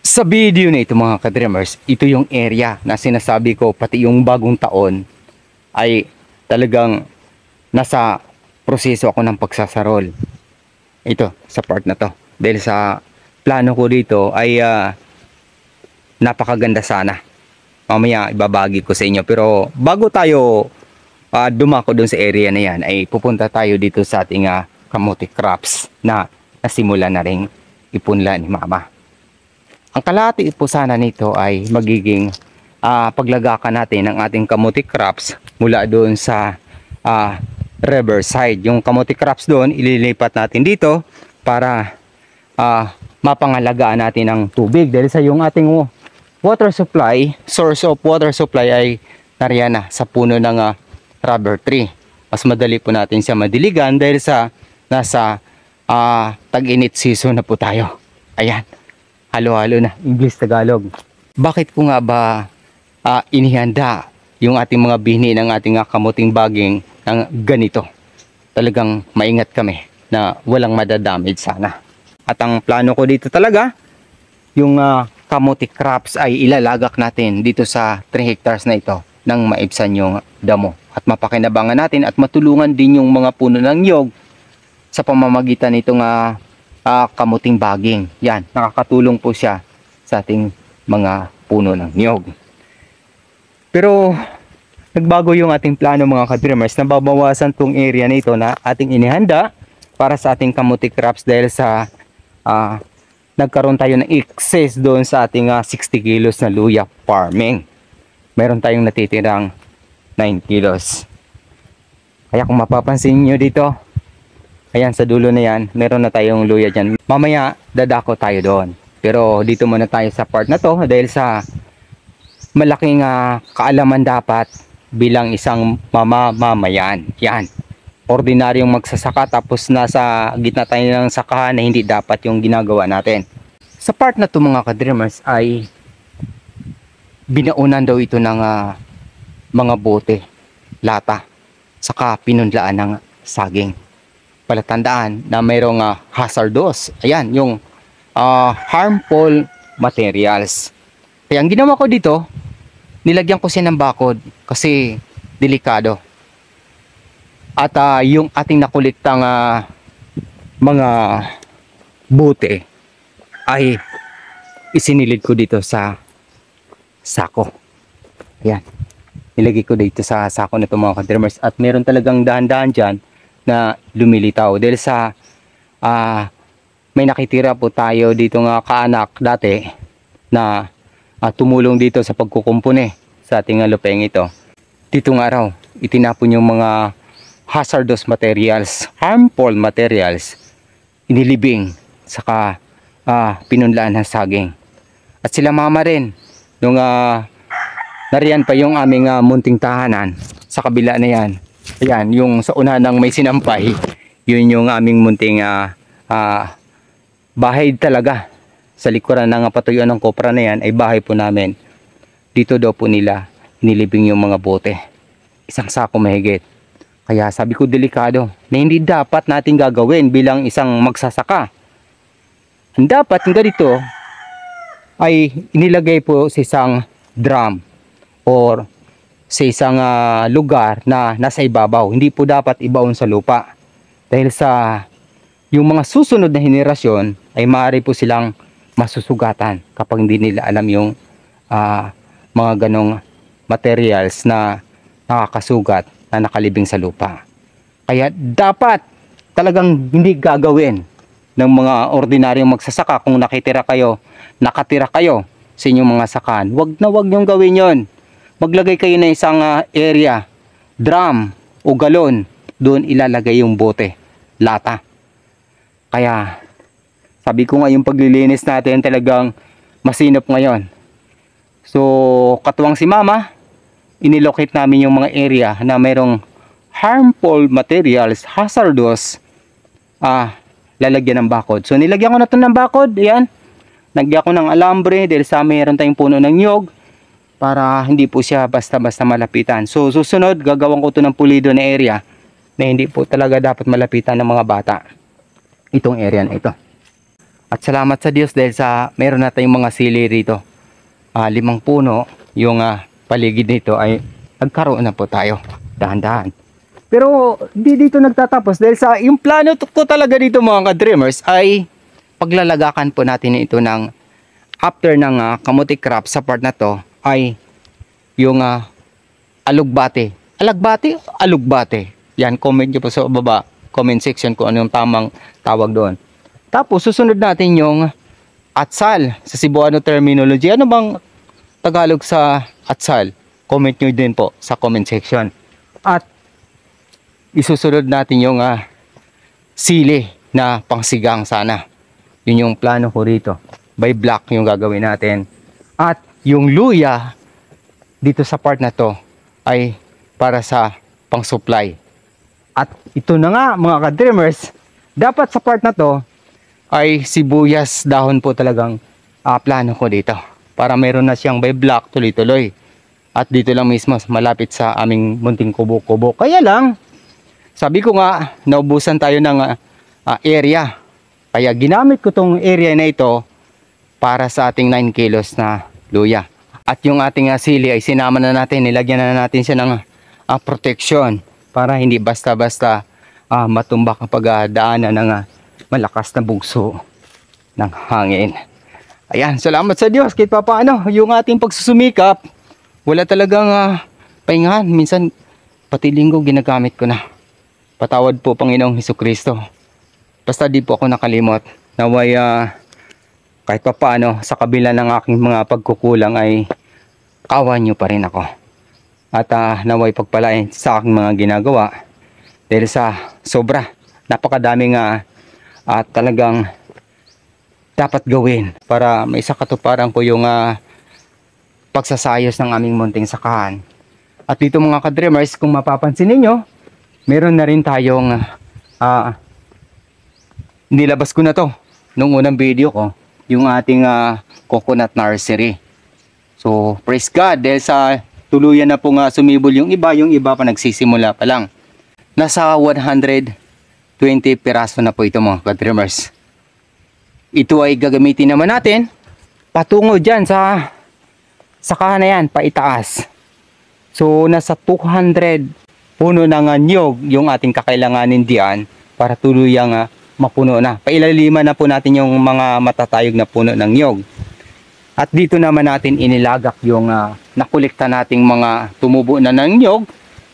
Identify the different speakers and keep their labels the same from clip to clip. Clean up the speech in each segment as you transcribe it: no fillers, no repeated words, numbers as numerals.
Speaker 1: Sa video na ito mga ka-dreamers, ito yung area na sinasabi ko pati yung bagong taon ay talagang nasa proseso ako ng pagsasarol. Ito, sa part na to. Dahil sa plano ko dito ay napakaganda sana. Mamaya ibabagi ko sa inyo. Pero bago tayo dumako dun sa area na yan, ay pupunta tayo dito sa ating kamote crops na nasimula na rin ipunla ni Mama. Ang kalahati po sana nito ay magiging paglagakan natin ng ating kamote crops mula doon sa riverside. Yung kamote crops doon, ililipat natin dito para mapangalagaan natin ng tubig. Dahil sa yung ating water supply, source of water supply ay nariyan na sa puno ng rubber tree. Mas madali po natin siya madiligan dahil sa nasa tag-init season na po tayo. Ayan. Halo-halo na, English Tagalog. Bakit ko nga ba inihanda yung ating mga bini ng ating kamuting baging ng ganito? Talagang maingat kami na walang madadamage sana. At ang plano ko dito talaga, yung kamuti crops ay ilalagak natin dito sa 3 hectares na ito nang maibsan yung damo. At mapakinabangan natin at matulungan din yung mga puno ng niyog sa pamamagitan nitong kamuting baging. Yan, nakakatulong po siya sa ating mga puno ng niyog. Pero nagbago yung ating plano mga ka-dreamers, na babawasan tong area na ito na ating inihanda para sa ating kamuting crops dahil sa nagkaroon tayo ng excess doon sa ating 60 kilos na luya farming. Meron tayong natitirang 9 kilos. Kaya kung mapapansin nyo dito, ayan, sa dulo na yan, meron na tayong luya dyan. Mamaya, dadako tayo doon. Pero dito muna tayo sa part na to dahil sa malaking kaalaman dapat bilang isang mamamayan. Yan. Ordinaryong magsasaka tapos nasa gitna tayo ng sakahan na hindi dapat yung ginagawa natin. Sa part na to mga ka-dreamers ay binaunan daw ito ng mga bote, lata, saka pinunlaan ng saging. Palatandaan na mayroong hazardous, ayan, yung harmful materials. Kaya ang ginawa ko dito, nilagyan ko siya ng bakod kasi delikado. At yung ating nakuliktang mga bote ay isinilid ko dito sa sako. Ayan, nilagay ko dito sa sako na ito mga ka-dreamers. At meron talagang dahan-dahan dyan na lumilitaw dahil sa may nakitira po tayo dito nga kaanak dati na tumulong dito sa pagkukumpune sa ating lupeng ito. Dito nga raw itinapon yung mga hazardous materials, harmful materials, inilibing saka pinunlaan ng saging. At sila Mama rin nung nariyan pa yung aming munting tahanan sa kabila na yan. Ayan, yung sa una ng may sinampay, yun yung aming munting bahay talaga. Sa likuran ng patuyuan ng kopra na yan ay bahay po namin. Dito daw po nila nilibing yung mga bote. Isang sako mahigit. Kaya sabi ko delikado na hindi dapat natin gagawin bilang isang magsasaka. Ang dapat ng ganito ay inilagay po sa isang drum or sa isang lugar na nasa ibabaw. Hindi po dapat ibaon sa lupa. Dahil sa yung mga susunod na henerasyon ay maaari po silang masusugatan kapag hindi nila alam yung mga ganong materials na nakakasugat na nakalibing sa lupa. Kaya dapat talagang hindi gagawin ng mga ordinaryong magsasaka. Kung nakatira kayo sa inyong mga sakan, wag niyong gawin yon. Maglagay kayo na isang area, drum o galon, doon ilalagay yung bote, lata. Kaya sabi ko nga yung paglilinis natin talagang masinop ngayon. So katuwang si Mama, inilocate namin yung mga area na mayroong harmful materials, hazardous, lalagyan ng bakod. So nilagyan ko na ito ng bakod, ayan. Nagyan ko ng alambre dahil sa mayroon tayong puno ng niyog, para hindi po siya basta-basta malapitan. So susunod, gagawin ko ito ng pulido na area na hindi po talaga dapat malapitan ng mga bata. Itong area na ito. At salamat sa Diyos dahil sa meron na tayong mga sili rito. 5 puno, yung paligid nito ay nagkaroon na po tayo. Dahan-dahan. Pero di dito nagtatapos dahil sa yung plano ko talaga dito mga ka-dreamers ay paglalagakan po natin ito ng after ng kamuti crop sa part na to ay yung alugbate. Alagbate? Alugbate. Yan, comment nyo po sa baba. Comment section kung anong tamang tawag doon. Tapos susunod natin yung atsal sa Cebuano terminology. Ano bang Tagalog sa atsal? Comment nyo din po sa comment section. At isusunod natin yung sili na pangsigang sana. Yun yung plano ko rito. By block yung gagawin natin. At yung luya dito sa part na to ay para sa pang-supply. At ito na nga mga ka-dreamers, dapat sa part na to ay sibuyas dahon po talagang plano ko dito. Para meron na siyang by block tuloy-tuloy. At dito lang mismo malapit sa aming munting kubo-kubo. Kaya lang, sabi ko nga, naubusan tayo ng area. Kaya ginamit ko tong area na ito para sa ating 9 kilos na luya. At yung ating sili ay sinama na natin, nilagyan na natin siya ng protection para hindi basta-basta matumba kapag daanan ng malakas na bugso ng hangin. Ayan, salamat sa Diyos kahit papaano yung ating pagsusumikap, wala talagang pahingahan. Minsan pati linggo ginagamit ko na. Patawad po Panginoong Hesukristo. Basta di po ako nakalimot. Naway kahit papaano sa kabila ng aking mga pagkukulang ay kawan nyo pa rin ako. At naway pagpalain sa aking mga ginagawa dahil sa sobra. Napakadaming talagang dapat gawin para may isa katuparan ko yung pagsasayos ng aming munting sakahan. At dito mga ka-dreamers, kung mapapansin ninyo, meron na rin tayong nilabas ko na to nung unang video ko, yung ating coconut nursery. So praise God dahil sa tuluyan na pong sumibol yung iba pa nagsisimula pa lang. Nasa 120 piraso na po ito mga ka-dreamers. Ito ay gagamitin naman natin patungo dyan sa sakahan na yan, paitaas. So nasa 200 puno ng niyog yung ating kakailanganin diyan para tuluyang mapuno na. Pailaliman na po natin yung mga matatayog na puno ng niyog. At dito naman natin inilagak yung nakolekta nating mga tumubo na ng niyog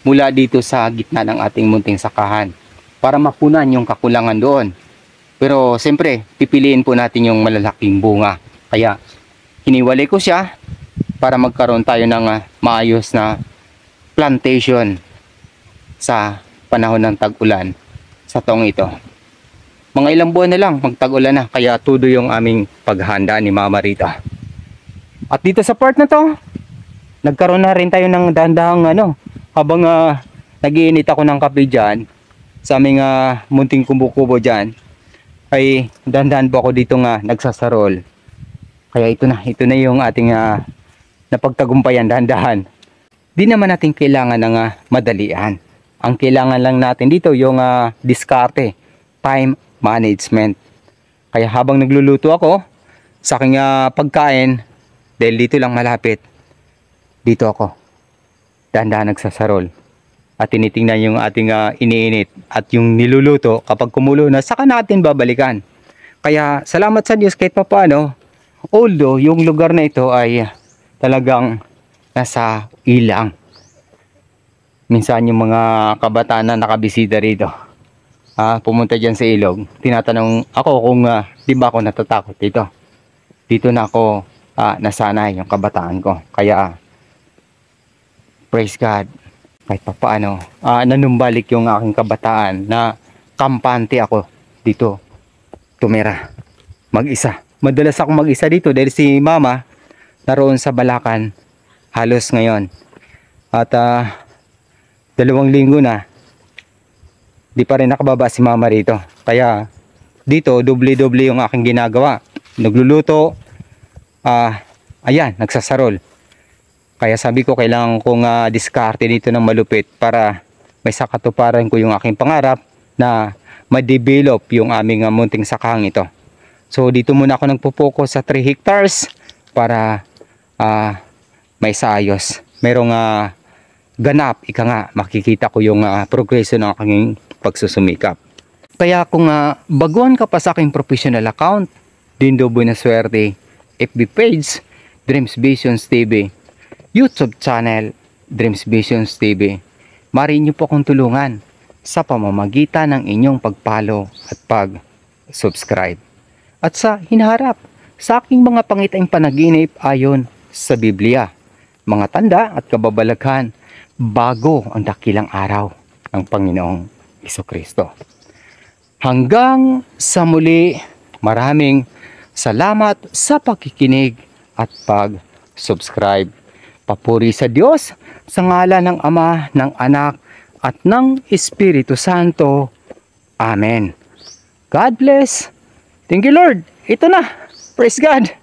Speaker 1: mula dito sa gitna ng ating munting sakahan para mapunan yung kakulangan doon. Pero siyempre, pipiliin po natin yung malalaking bunga. Kaya hiniwalay ko siya para magkaroon tayo ng maayos na plantation sa panahon ng tag-ulan sa taong ito. Mga ilang buwan na lang magtag-ulan na, kaya tudo yung aming paghahanda ni Mama Rita. At dito sa part na to, nagkaroon na rin tayo ng dahan-dahang habang nag-iinit ako ng kape dyan sa aming munting kubo-kubo dyan, ay dahan-dahan po ako dito nagsasarol. Kaya ito na yung ating napagtagumpayan, dahan-dahan. Di naman natin kailangan ng madalian. Ang kailangan lang natin dito yung diskarte, time management. Kaya habang nagluluto ako sa aking pagkain, dahil dito lang malapit, dito ako dahan-dahan nagsasarol at tinitingnan yung ating iniinit at yung niluluto. Kapag kumulo na, saka natin babalikan. Kaya salamat sa Diyos kahit papaano, although yung lugar na ito ay talagang nasa ilang. Minsan yung mga kabataan na nakabisita rito, pumunta dyan sa ilog, tinatanong ako kung di ba ako natatakot dito. Dito na ako nasanay yung kabataan ko. Kaya praise God, kahit papaano nanumbalik yung aking kabataan na kampante ako dito tumira mag-isa. Madalas ako mag-isa dito dahil si Mama naroon sa Balacan halos ngayon. At 2 linggo na di pa rin nakababa si Mama rito. Kaya dito doble-doble yung aking ginagawa. Nagluluto, ayan, nagsasarol. Kaya sabi ko kailangan kong diskarte dito ng malupit para may sakatuparan ko yung aking pangarap na ma-develop yung aming munting sakahang ito. So dito muna ako nagpo-focus sa 3 hectares para may saayos. Merong ganap, ika nga, makikita ko yung progresyo ng aking pagsusumikap. Kaya kung baguhan ka pa sa aking professional account, Dindo Buenasuerte, FB page, Dreams Visions TV, YouTube channel, Dreams Visions TV, maaari niyo po akong tulungan sa pamamagitan ng inyong pag-follow at pag-subscribe. At sa hinaharap, sa aking mga pangitaing panaginip ayon sa Biblia, mga tanda at kababalaghan bago ang dakilang araw ng Panginoong Hesukristo. Hanggang sa muli, maraming salamat sa pakikinig at pag-subscribe. Papuri sa Diyos, sa ngalan ng Ama, ng Anak, at ng Espiritu Santo. Amen. God bless. Thank you, Lord. Ito na. Praise God.